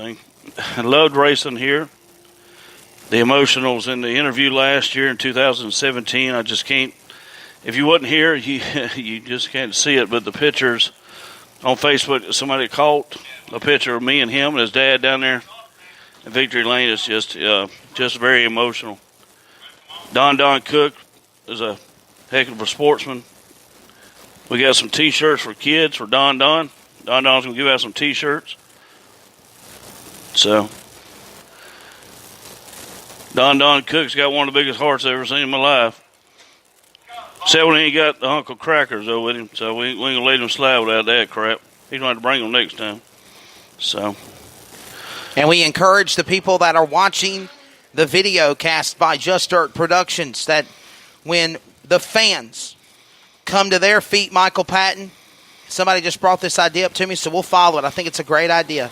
everything. I loved racing here. The emotionals in the interview last year in 2017, I just can't. If you wasn't here, you just can't see it. But the pictures on Facebook, somebody caught a picture of me and him and his dad down there in Victory Lane. Is just very emotional. Don Cook is a heck of a sportsman. We got some T-shirts for kids for Don. Don's going to give out some T-shirts. So, Don Cook's got one of the biggest hearts I've ever seen in my life. Except when he ain't got the Uncle Crackers, though, with him. So, we ain't going to let him slide without that crap. He's going to have to bring them next time. So. And we encourage the people that are watching the video cast by Just Dirt Productions that when the fans come to their feet, Michael Patton, somebody just brought this idea up to me, so we'll follow it. I think it's a great idea.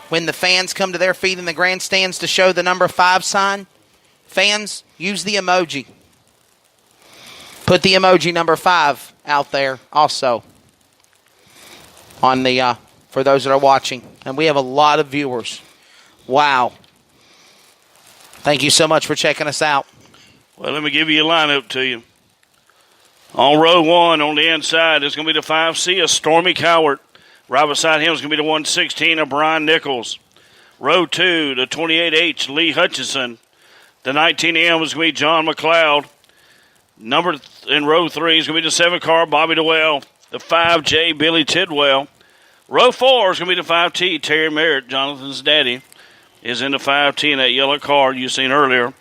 When the fans come to their feet in the grandstands to show the number 5 sign, fans, use the emoji. Put the emoji number 5 out there also on the for those that are watching. And we have a lot of viewers. Wow. Thank you so much for checking us out. Well, let me give you a lineup to you. On row 1, on the inside, is going to be the 5C, a Stormy Cowart. Right beside him is going to be the 116 of Brian Nichols. Row 2, the 28H, Lee Hutchinson. The 19M is going to be John McLeod. Number in row 3 is going to be the 7 car, Bobby DeWell. The 5J, Billy Tidwell. Row 4 is going to be the 5T, Terry Merritt, Jonathan's daddy, is in the 5T in that yellow car you seen earlier.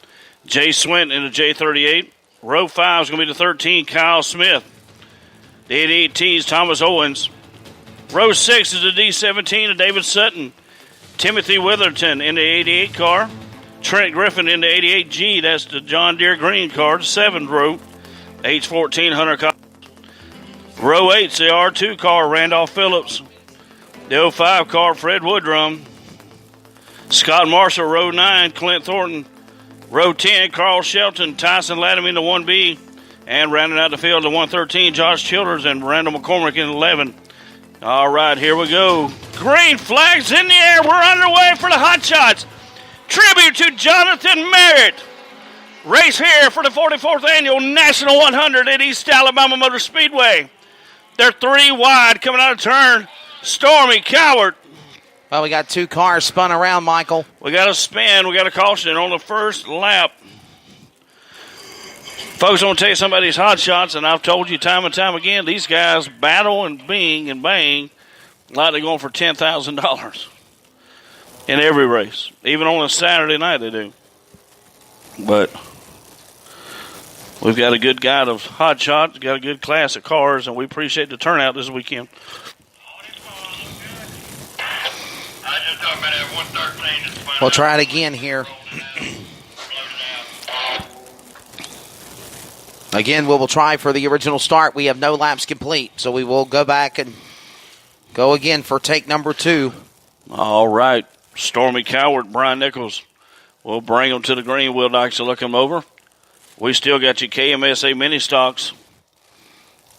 Jay Swinton in the J38. Row 5 is going to be the 13, Kyle Smith. The 88T is Thomas Owens. Row 6 is the D17 of David Sutton. Timothy Witherton in the 88 car. Trent Griffin in the 88G. That's the John Deere Green car, the 7th row. H14 Hunter Collins. Row 8 is the R2 car, Randolph Phillips. The 05 car, Fred Woodrum. Scott Marshall, row 9, Clint Thornton. Row 10, Carl Shelton, Tyson Latham in the 1B. And rounding out the field, the 113, Josh Childers and Randall McCormick in 11. All right, here we go. Green flags in the air. We're underway for the Hot Shots. Tribute to Jonathan Merritt. Race here for the 44th Annual National 100 at East Alabama Motor Speedway. They're 3 wide coming out of turn. Stormy Cowart. Well, we got 2 cars spun around, Michael. We got a spin. We got a caution on the first lap. Folks, I'm going to tell you some of these hot shots, and I've told you time and time again, these guys battle and bing and bang like they're going for $10,000 in every race. Even on a Saturday night they do. But we've got a good guide of hot shots, got a good class of cars, and we appreciate the turnout this weekend. We'll try it again here. Again, we will try for the original start. We have no laps complete, so we will go back and go again for take number 2. All right. Stormy Cowart, Brian Nichols. We'll bring them to the green. We'll actually look them over. We still got your KMSA mini stocks.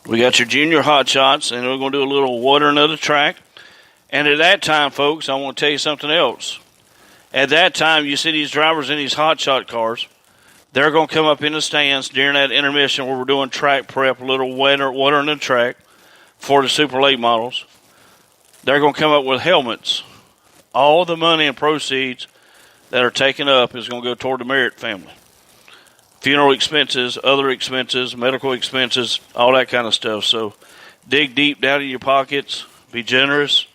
We got your junior hot shots, and we're going to do a little watering of the track. And at that time, folks, I want to tell you something else. At that time, you see these drivers in these hot shot cars. They're going to come up in the stands during that intermission where we're doing track prep, a little watering the track for the Super Late models. They're going to come up with helmets. All the money and proceeds that are taken up is going to go toward the Merritt family. Funeral expenses, other expenses, medical expenses, all that kind of stuff. So dig deep down in your pockets. Be generous.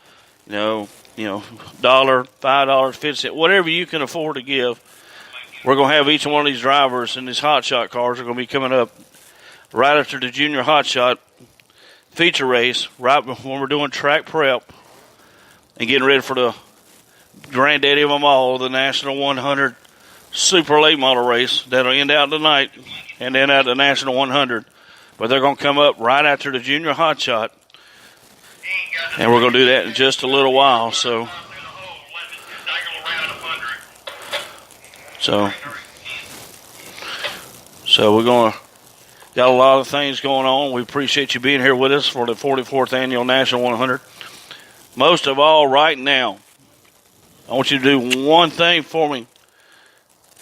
You know, $1, $5, 50 cents, whatever you can afford to give. We're going to have each one of these drivers in these hot shot cars are going to be coming up right after the junior hot shot feature race, right when we're doing track prep and getting ready for the granddaddy of them all, the National 100 Super Late Model race that'll end out tonight and then out the National 100. But they're going to come up right after the junior hot shot, and we're going to do that in just a little while. So we're going to got a lot of things going on. We appreciate you being here with us for the 44th Annual National 100. Most of all, right now, I want you to do one thing for me.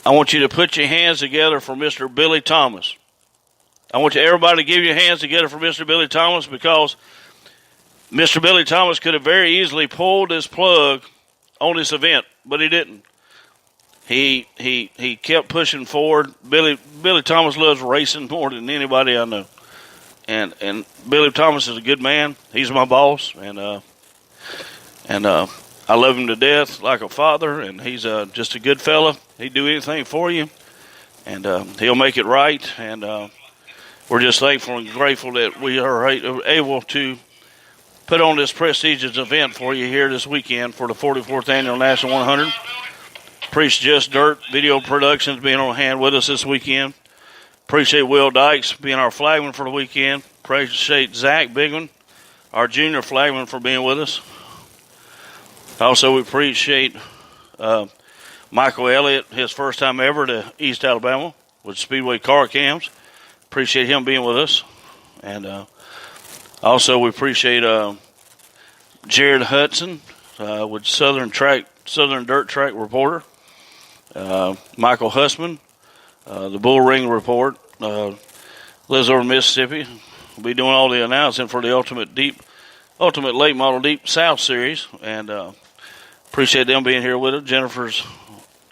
I want you to put your hands together for Mr. Billy Thomas. I want everybody to give your hands together for Mr. Billy Thomas, because Mr. Billy Thomas could have very easily pulled his plug on this event, but he didn't. He kept pushing forward. Billy Thomas loves racing more than anybody I know, and Billy Thomas is a good man. He's my boss, and I love him to death like a father, and he's just a good fella. He'd do anything for you, and he'll make it right. And we're just thankful and grateful that we are able to put on this prestigious event for you here this weekend for the 44th Annual National 100. Appreciate Just Dirt Video Productions being on hand with us this weekend. Appreciate Will Dykes being our flagman for the weekend. Appreciate Zach Bigman, our junior flagman, for being with us. Also, we appreciate Michael Elliott, his first time ever to East Alabama with Speedway Car Cams. Appreciate him being with us. And also, we appreciate Jared Hudson with Southern Dirt Track Reporter. Michael Hussman, the Bull Ring Report. Lives over in Mississippi. We'll be doing all the announcing for the Ultimate Late Model Deep South Series. And appreciate them being here with us. Jennifer's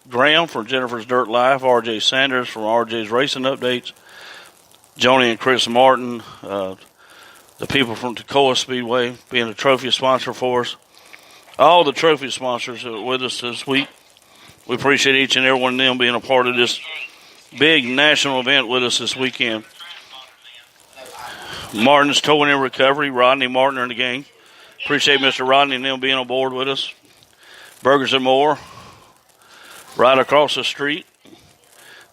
Graham from Jennifer's Dirt Life. R.J. Sanders from R.J.'s Racing Updates. Joni and Chris Martin, the people from Toccoa Speedway, being a trophy sponsor for us. All the trophy sponsors that are with us this week. We appreciate each and every one of them being a part of this big national event with us this weekend. Martin's Towing and Recovery, Rodney Martin in the gang. Appreciate Mr. Rodney and them being on board with us. Burgers and More, right across the street.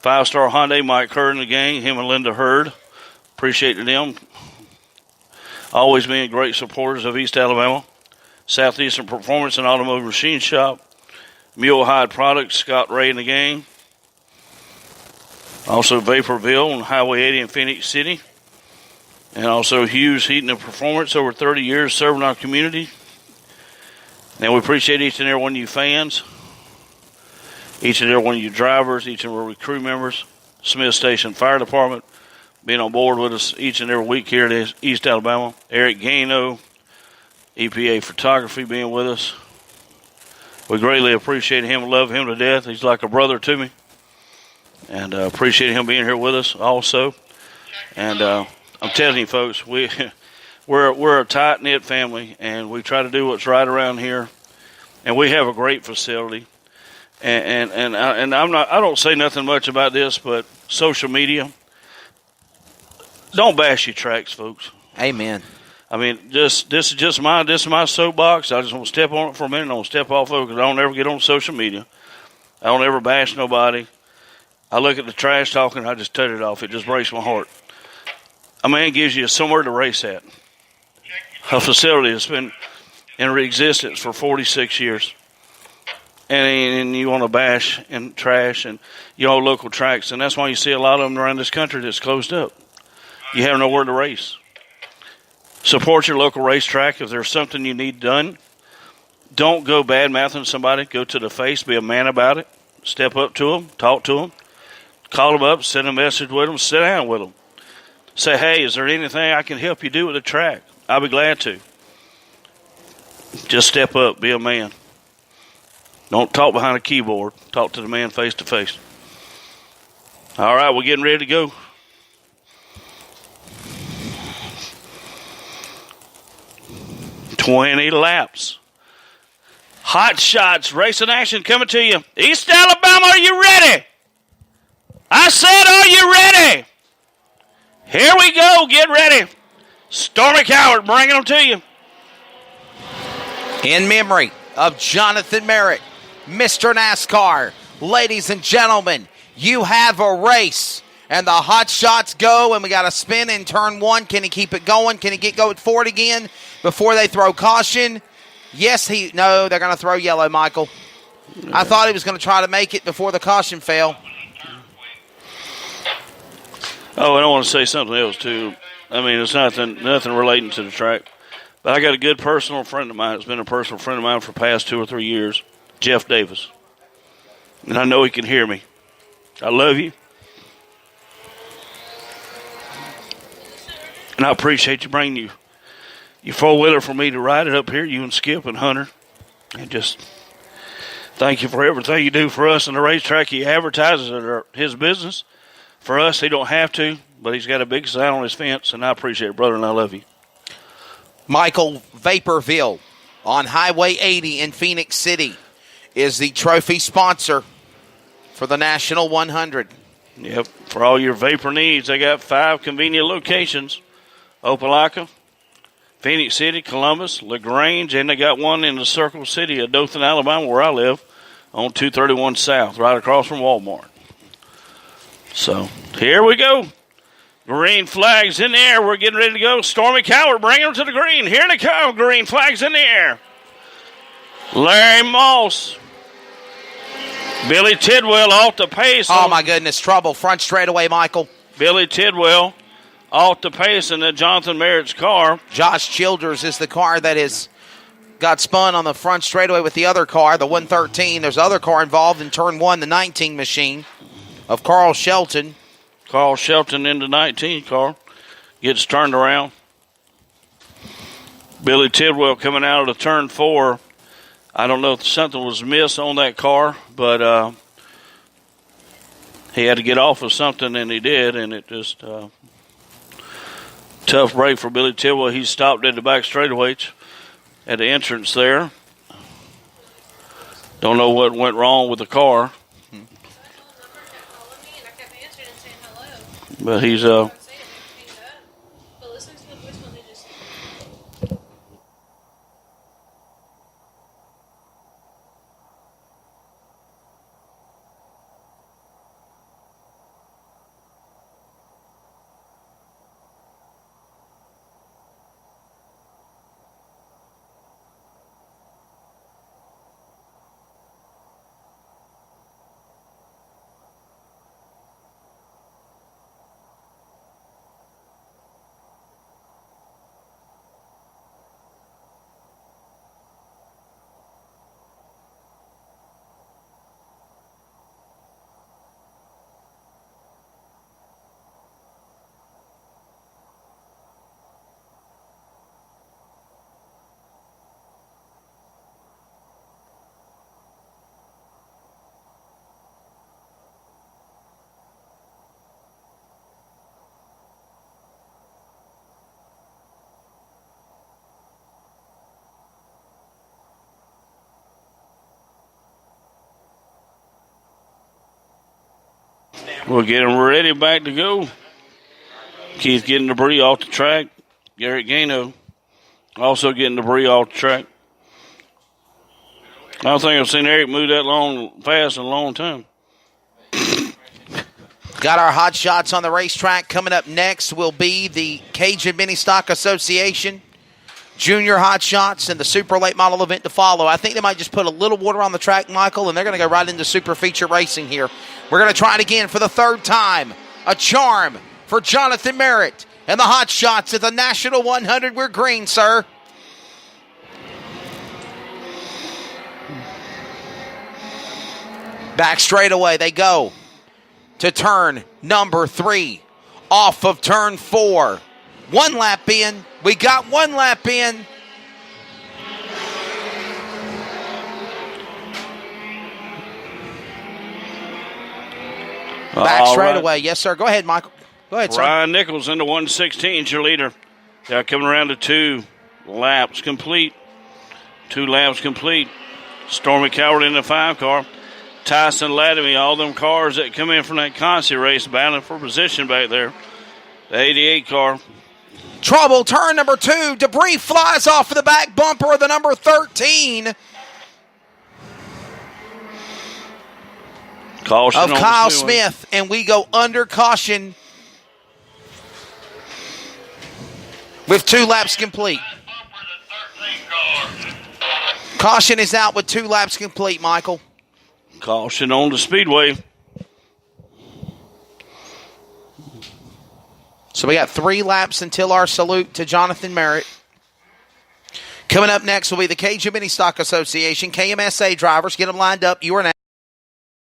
5-Star Hyundai, Mike Hurd in the gang, him and Linda Hurd. Appreciate them. Always being great supporters of East Alabama. Southeastern Performance and Automotive Machine Shop. Mule Hide Products, Scott Ray in the gang. Also Vaporville on Highway 80 in Phoenix City. And also Hughes Heating and Performance, over 30 years serving our community. And we appreciate each and every one of you fans, each and every one of you drivers, each and every crew members, Smith Station Fire Department, being on board with us each and every week here at East Alabama. Eric Gaino, EPA Photography, being with us. We greatly appreciate him and love him to death. He's like a brother to me. And appreciate him being here with us also. And I'm telling you, folks, we're a tight-knit family, and we try to do what's right around here. And we have a great facility. And I don't say nothing much about this, but social media, don't bash your tracks, folks. Amen. I mean, this is my soapbox. I just want to step on it for a minute. I want to step off of it because I don't ever get on social media. I don't ever bash nobody. I look at the trash talking, I just turn it off. It just breaks my heart. A man gives you somewhere to race at. A facility that's been in existence for 46 years. And you want to bash and trash and local tracks. And that's why you see a lot of them around this country that's closed up. You have nowhere to race. Support your local racetrack. If there's something you need done, don't go bad-mouthing somebody. Go to the face. Be a man about it. Step up to them. Talk to them. Call them up. Send a message with them. Sit down with them. Say, hey, is there anything I can help you do with the track? I'll be glad to. Just step up. Be a man. Don't talk behind a keyboard. Talk to the man face to face. All right, we're getting ready to go. $20 laps. Hot Shots Racing Action coming to you. East Alabama, are you ready? I said, are you ready? Here we go. Get ready. Stormy Coward bringing them to you. In memory of Jonathan Merritt, Mr. NASCAR, ladies and gentlemen, you have a race. And the Hot Shots go, and we got a spin in turn one. Can he keep it going? Can he get going forward again before they throw caution? Yes, no, they're going to throw yellow, Michael. Yeah. I thought he was going to try to make it before the caution fell. Oh, and I want to say something else, too. I mean, it's nothing relating to the track. But I got a good personal friend of mine. It's been a personal friend of mine for the past 2 or 3 years. Jeff Davis. And I know he can hear me. I love you. And I appreciate you bringing your four-wheeler for me to ride it up here, you and Skip and Hunter. And just thank you for everything you do for us on the racetrack. He advertises his business. For us, he don't have to, but he's got a big sign on his fence, and I appreciate it, brother, and I love you. Michael, Vaporville on Highway 80 in Phoenix City is the trophy sponsor for the National 100. Yep, for all your vapor needs, they got 5 convenient locations. Opelika, Phoenix City, Columbus, LaGrange, and they got one in the Circle City of Dothan, Alabama, where I live, on 231 South, right across from Walmart. So, here we go. Green flags in the air. We're getting ready to go. Stormy Coward, bring them to the green. Here they come. Green flags in the air. Larry Moss. Billy Tidwell off the pace. Oh, my goodness. Trouble. Front straightaway, Michael. Billy Tidwell off the pace in the Jonathan Merritt's car. Josh Childers is the car that got spun on the front straightaway with the other car, the 113. There's other car involved in turn 1, the 19 machine of Carl Shelton. Carl Shelton in the 19 car. Gets turned around. Billy Tidwell coming out of the turn 4. I don't know if something was missed on that car, but he had to get off of something, and he did, and it just tough break for Billy Tidwell. He stopped at the back straightaway at the entrance there. Don't know what went wrong with the car. But he's we'll get him ready back to go. Keith getting debris off the track. Garrett Gano also getting debris off the track. I don't think I've seen Eric move that fast in a long time. Got our hot shots on the racetrack. Coming up next will be the Cajun Mini Stock Association Junior Hot Shots and the Super Late Model event to follow. I think they might just put a little water on the track, Michael, and they're going to go right into Super Feature Racing here. We're going to try it again for the third time. A charm for Jonathan Merritt and the Hot Shots at the National 100. We're green, sir. Back straightaway they go to turn number 3 off of turn 4. 1 lap in. We got 1 lap in. Back straightaway. Right. Yes, sir. Go ahead, Michael. Go ahead, sir. Ryan Nichols into 116, your leader. They're coming around to 2 laps complete. 2 laps complete. Stormy Coward in the 5 car. Tyson Latimer, all them cars that come in from that Concy race battling for position back there. The 88 car. Trouble, turn number 2. Debris flies off of the back bumper of the number 13. Caution of Kyle Smith, and we go under caution with 2 laps complete. Caution is out with 2 laps complete, Michael. Caution on the speedway. So we got 3 laps until our salute to Jonathan Merritt. Coming up next will be the Cajun Mini Stock Association. KMSA drivers, get them lined up. You are now.